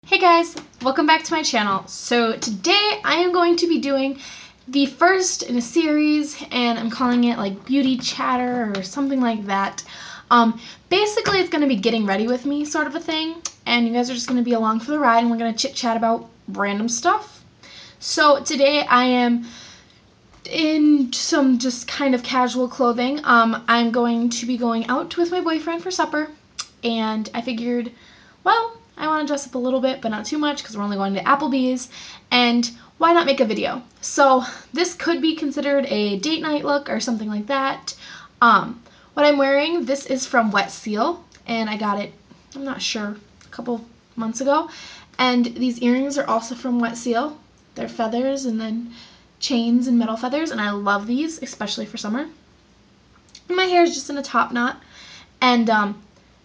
Hey guys, welcome back to my channel. So today I am going to be doing the first in a series, and I'm calling it like beauty chatter or something like that. Basically it's going to be getting ready with me sort of a thing, and you guys are just going to be along for the ride, and we're going to chit chat about random stuff. So today I am in some just kind of casual clothing. I'm going to be going out with my boyfriend for supper, and I figured, well, I want to dress up a little bit, but not too much because we're only going to Applebee's, and why not make a video? So this could be considered a date night look or something like that. What I'm wearing, this is from Wet Seal, and I got it, I'm not sure, a couple months ago. And these earrings are also from Wet Seal. They're feathers and then chains and metal feathers, and I love these, especially for summer. And my hair is just in a top knot. And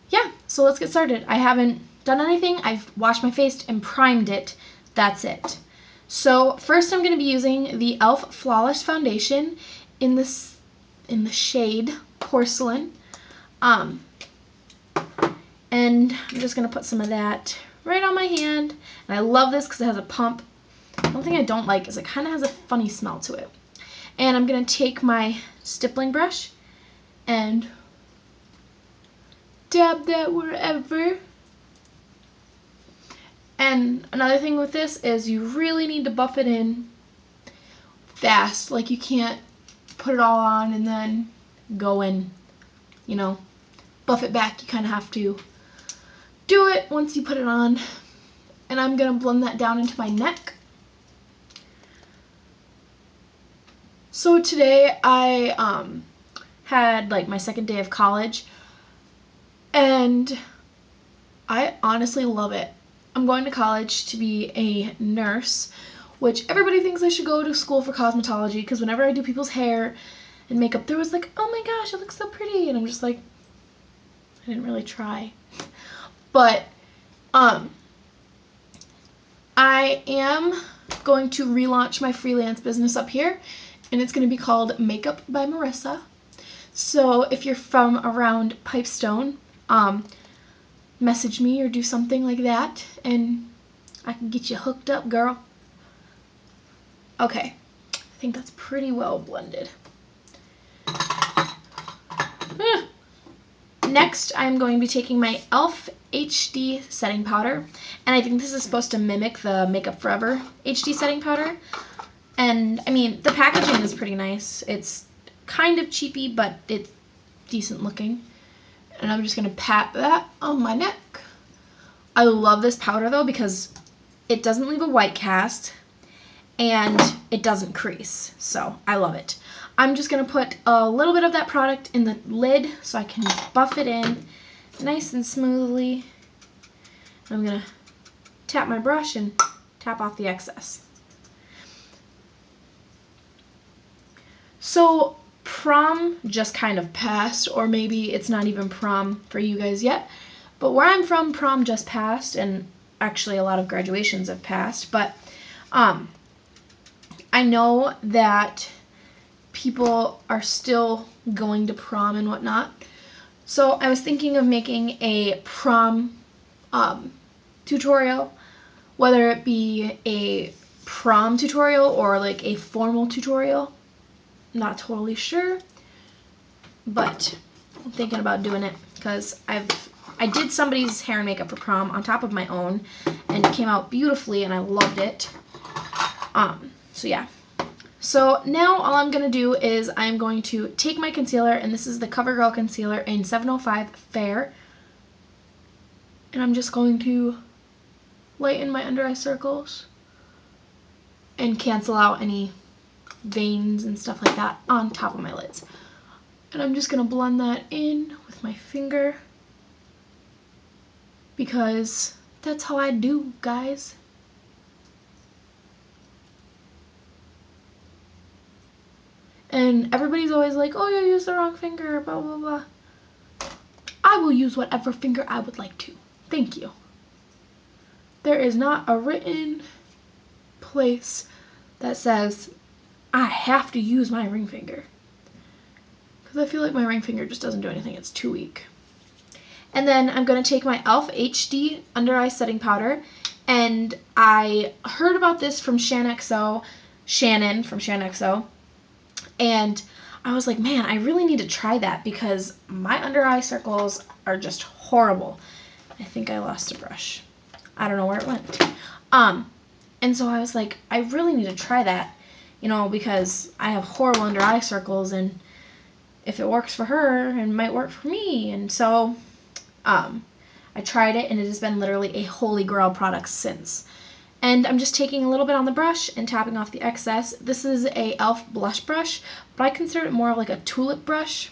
yeah, so let's get started. I haven't done anything. I've washed my face and primed it. That's it. So first I'm going to be using the e.l.f. Flawless Foundation in the shade Porcelain. And I'm just going to put some of that right on my hand. And I love this because it has a pump. One thing I don't like is it kind of has a funny smell to it. And I'm going to take my stippling brush and dab that wherever. And another thing with this is you really need to buff it in fast. Like, you can't put it all on and then go and, you know, buff it back. You kind of have to do it once you put it on. And I'm going to blend that down into my neck. So today I had like my second day of college, and I honestly love it. I'm going to college to be a nurse, which everybody thinks I should go to school for cosmetology, because whenever I do people's hair and makeup, they're always like, oh my gosh, it looks so pretty, and I'm just like, I didn't really try. But I am going to relaunch my freelance business up here, and it's going to be called Makeup by Marissa. So if you're from around Pipestone, message me or do something like that, and I can get you hooked up, girl. Okay, I think that's pretty well blended. Next, I'm going to be taking my e.l.f. HD setting powder, and I think this is supposed to mimic the Makeup Forever HD setting powder. And I mean, the packaging is pretty nice. It's kind of cheapy, but it's decent looking. And I'm just going to pat that on my neck. I love this powder though because it doesn't leave a white cast and it doesn't crease. So I love it. I'm just going to put a little bit of that product in the lid so I can buff it in nice and smoothly. I'm going to tap my brush and tap off the excess. So prom just kind of passed, or maybe it's not even prom for you guys yet. But where I'm from, prom just passed, and actually a lot of graduations have passed. But I know that people are still going to prom and whatnot. So I was thinking of making a prom tutorial, whether it be a prom tutorial or like a formal tutorial. Not totally sure, but I'm thinking about doing it because I did somebody's hair and makeup for prom on top of my own, and it came out beautifully and I loved it. So yeah. So now all I'm going to do is I'm going to take my concealer, and this is the CoverGirl concealer in 705 Fair, and I'm just going to lighten my under eye circles and cancel out any veins and stuff like that on top of my lids. And I'm just going to blend that in with my finger because that's how I do, guys. And everybody's always like, oh, you used the wrong finger, blah, blah, blah. I will use whatever finger I would like to. Thank you. There is not a written place that says I have to use my ring finger, because I feel like my ring finger just doesn't do anything. It's too weak. And then I'm going to take my e.l.f. HD Under Eye Setting Powder, And I heard about this from Shannon from Shannon XO, and I was like, man, I really need to try that because my under eye circles are just horrible. I think I lost a brush. I don't know where it went. And so I was like, I really need to try that, you know, because I have horrible under eye circles, and if it works for her, it might work for me. And so I tried it, and it has been literally a holy grail product since. And I'm just taking a little bit on the brush and tapping off the excess. This is a e.l.f. blush brush, but I consider it more of like a tulip brush.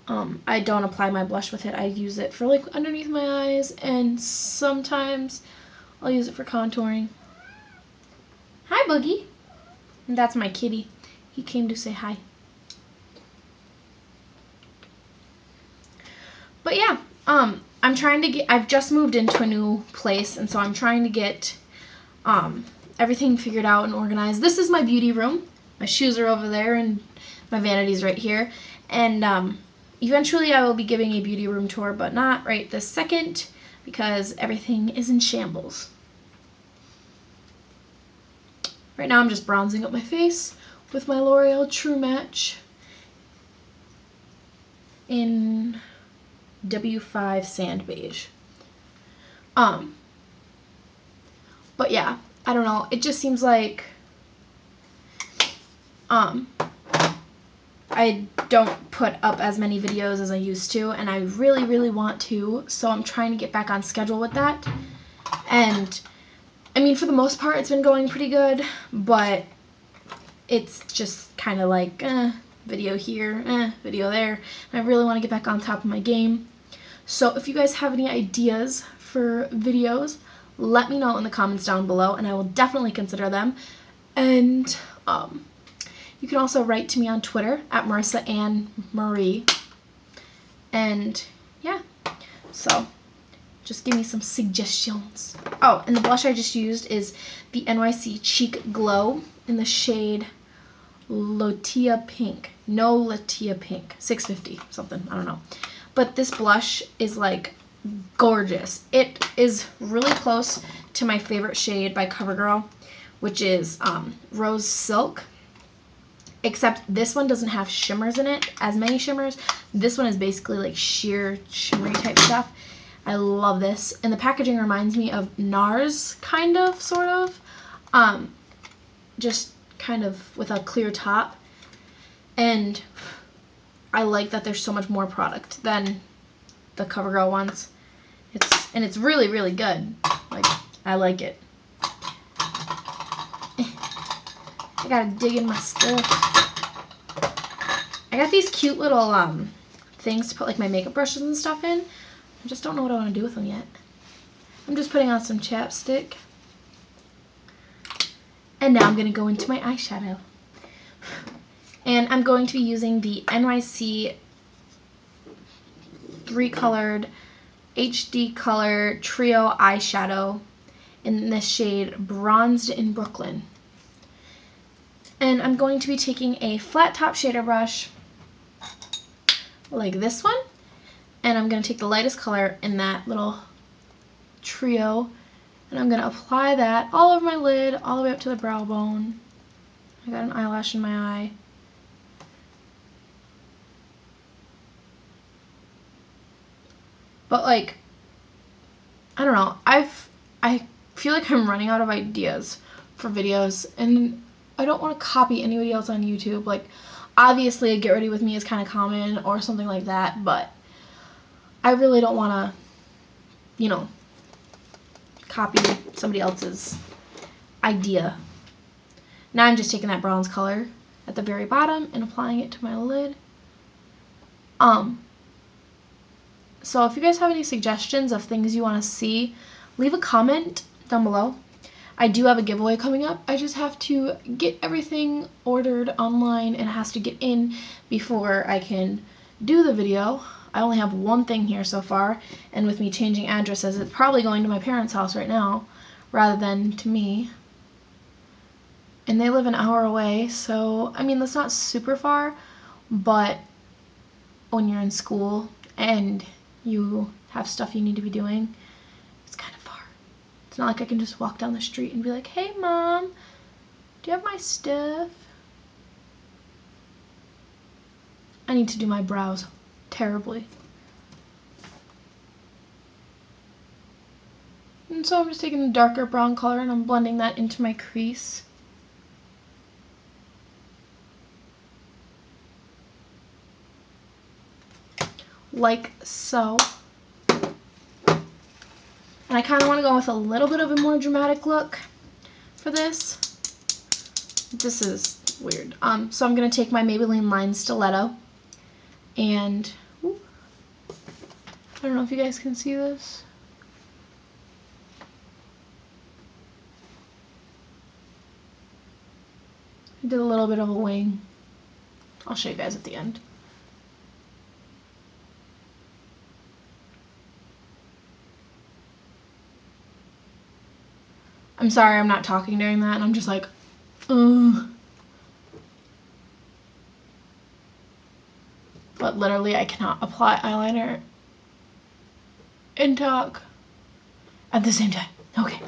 I don't apply my blush with it. I use it for like underneath my eyes, and sometimes I'll use it for contouring. Hi, Boogie. And that's my kitty. He came to say hi. But yeah, I've just moved into a new place, and so I'm trying to get everything figured out and organized. This is my beauty room. My shoes are over there, and my vanity's right here. And eventually I will be giving a beauty room tour, but not right this second because everything is in shambles. Right now I'm just bronzing up my face with my L'Oreal True Match in W5 Sand Beige. But yeah, I don't know. It just seems like I don't put up as many videos as I used to, and I really, really want to, so I'm trying to get back on schedule with that. And I mean, for the most part, it's been going pretty good, but it's just kind of like, video here, video there, and I really want to get back on top of my game. So if you guys have any ideas for videos, let me know in the comments down below, and I will definitely consider them. And you can also write to me on Twitter at Marissa Ann Marie. And yeah, so just give me some suggestions. Oh, and the blush I just used is the NYC Cheek Glow in the shade Lotia Pink. No Lotia Pink. 650 something. I don't know. But this blush is like gorgeous. It is really close to my favorite shade by CoverGirl, which is Rose Silk. Except this one doesn't have shimmers in it, as many shimmers. This one is basically like sheer shimmery type stuff. I love this. And the packaging reminds me of NARS, kind of, sort of. Just kind of with a clear top. And I like that there's so much more product than the CoverGirl ones. It's really, really good. Like, I like it. I gotta dig in my stuff. I got these cute little things to put like my makeup brushes and stuff in. I just don't know what I want to do with them yet. I'm just putting on some chapstick. And now I'm going to go into my eyeshadow. And I'm going to be using the NYC 3-colored HD Color Trio eyeshadow in the shade Bronzed in Brooklyn. And I'm going to be taking a flat top shader brush like this one, and I'm going to take the lightest color in that little trio, and I'm going to apply that all over my lid, all the way up to the brow bone. I got an eyelash in my eye. But like, I don't know, I feel like I'm running out of ideas for videos, and I don't want to copy anybody else on YouTube. Like, obviously a Get Ready With Me is kind of common or something like that, but I really don't want to, you know, copy somebody else's idea. Now I'm just taking that bronze color at the very bottom and applying it to my lid. So if you guys have any suggestions of things you want to see, leave a comment down below. I do have a giveaway coming up. I just have to get everything ordered online, and it has to get in before I can do the video. I only have one thing here so far, and with me changing addresses, it's probably going to my parents' house right now rather than to me. And they live an hour away, so I mean, that's not super far, but when you're in school and you have stuff you need to be doing, it's kind of far. It's not like I can just walk down the street and be like, hey mom, do you have my stuff? I need to do my brows terribly. And so I'm just taking a darker brown color and I'm blending that into my crease. Like so. And I kind of want to go with a little bit of a more dramatic look for this. This is weird. So I'm going to take my Maybelline Line Stiletto and I don't know if you guys can see this. I did a little bit of a wing. I'll show you guys at the end. I'm sorry I'm not talking during that, and I'm just like, ugh. But literally I cannot apply eyeliner and talk at the same time. Okay.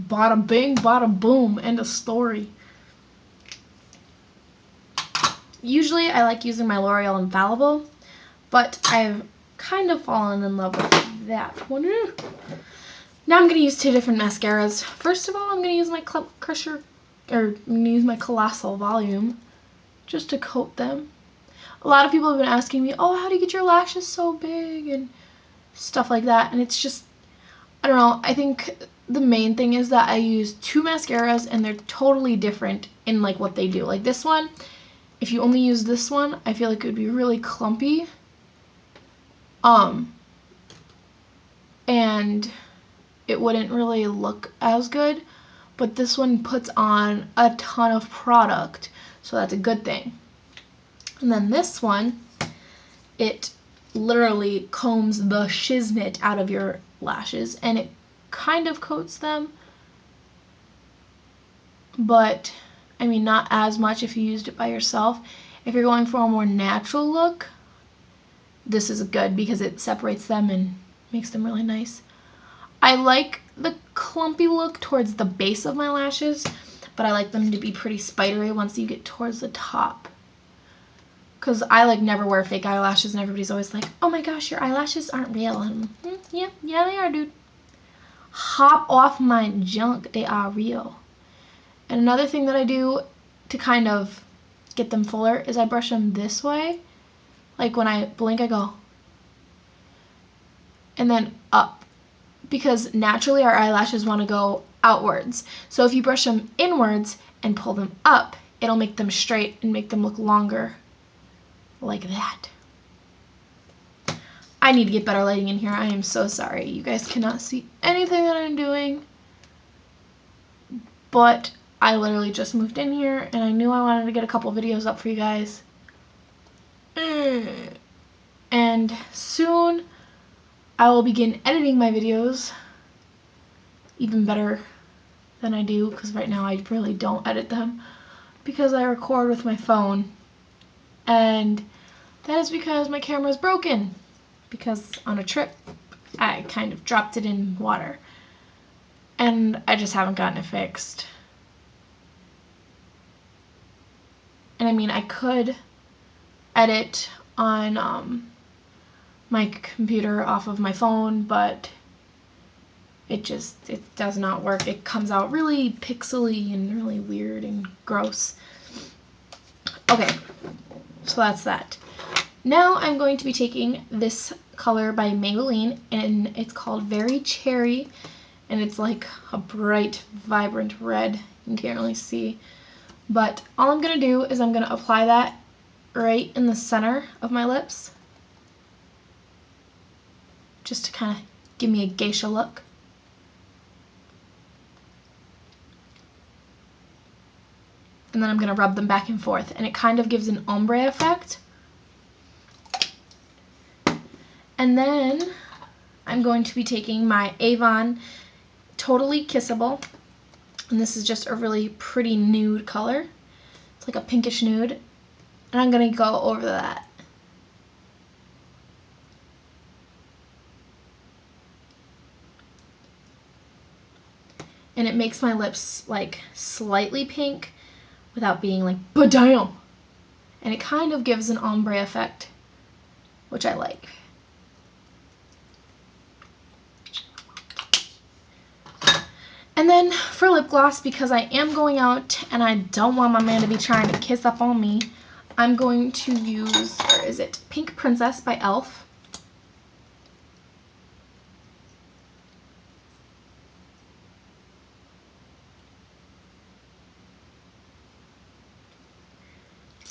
Bada bing, bada boom, end of story. Usually I like using my L'Oreal Infallible, but I've kind of fallen in love with that one. Now I'm going to use two different mascaras. First of all, I'm going to use my Colossal Volume just to coat them. A lot of people have been asking me, oh, how do you get your lashes so big and stuff like that, and it's just, I don't know, I think the main thing is that I use two mascaras and they're totally different in like what they do. Like this one, if you only use this one, I feel like it would be really clumpy. And it wouldn't really look as good, but this one puts on a ton of product, so that's a good thing. And then this one, it literally combs the shiznit out of your lashes, and it kind of coats them, but I mean not as much if you used it by yourself. If you're going for a more natural look, this is good because it separates them and makes them really nice. I like the clumpy look towards the base of my lashes, but I like them to be pretty spidery once you get towards the top. Because I like never wear fake eyelashes and everybody's always like, oh my gosh, your eyelashes aren't real. And yeah, they are, dude. Hop off my junk, they are real. And another thing that I do to kind of get them fuller is I brush them this way. Like when I blink, I go, and then up. Because naturally our eyelashes want to go outwards. So if you brush them inwards and pull them up, it'll make them straight and make them look longer. Like that. I need to get better lighting in here. I am so sorry. You guys cannot see anything that I'm doing. But I literally just moved in here and I knew I wanted to get a couple videos up for you guys. And soon I will begin editing my videos even better than I do, because right now I really don't edit them because I record with my phone, and that is because my camera is broken, because on a trip I kind of dropped it in water and I just haven't gotten it fixed. And I mean, I could edit on my computer off of my phone, but it does not work. It comes out really pixely and really weird and gross. Okay, so that's that. Now I'm going to be taking this color by Maybelline, and it's called Very Cherry, and it's like a bright, vibrant red. You can't really see, but all I'm going to do is I'm going to apply that right in the center of my lips, just to kind of give me a geisha look. And then I'm going to rub them back and forth, and it kind of gives an ombre effect. And then I'm going to be taking my Avon Totally Kissable, and this is just a really pretty nude color. It's like a pinkish nude, and I'm going to go over that. and it makes my lips like slightly pink without being like badam. And it kind of gives an ombre effect, which I like. And then for lip gloss, because I am going out and I don't want my man to be trying to kiss up on me, I'm going to use, or is it Pink Princess by e.l.f.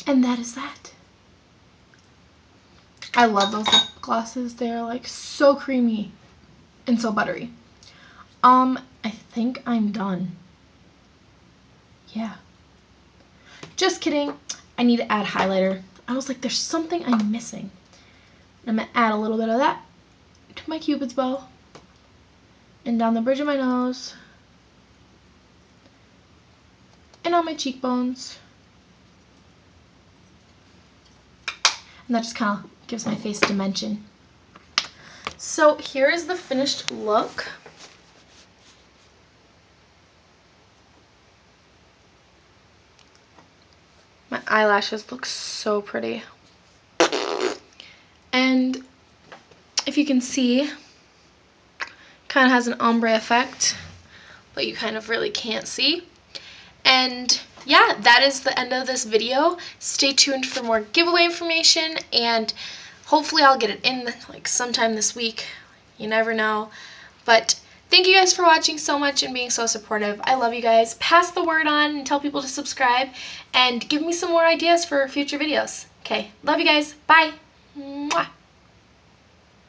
And that is that. I love those lip glosses. They're like so creamy and so buttery. I think I'm done. Yeah. Just kidding. I need to add highlighter. I was like, there's something I'm missing. I'm going to add a little bit of that to my Cupid's bow and down the bridge of my nose and on my cheekbones. And that just kind of gives my face dimension. So here is the finished look. My eyelashes look so pretty. And if you can see, kind of has an ombre effect, but you kind of really can't see. And yeah, that is the end of this video. Stay tuned for more giveaway information, and hopefully I'll get it in like sometime this week. You never know. But thank you guys for watching so much and being so supportive. I love you guys. Pass the word on and tell people to subscribe and give me some more ideas for future videos. Okay, love you guys. Bye. Mwah.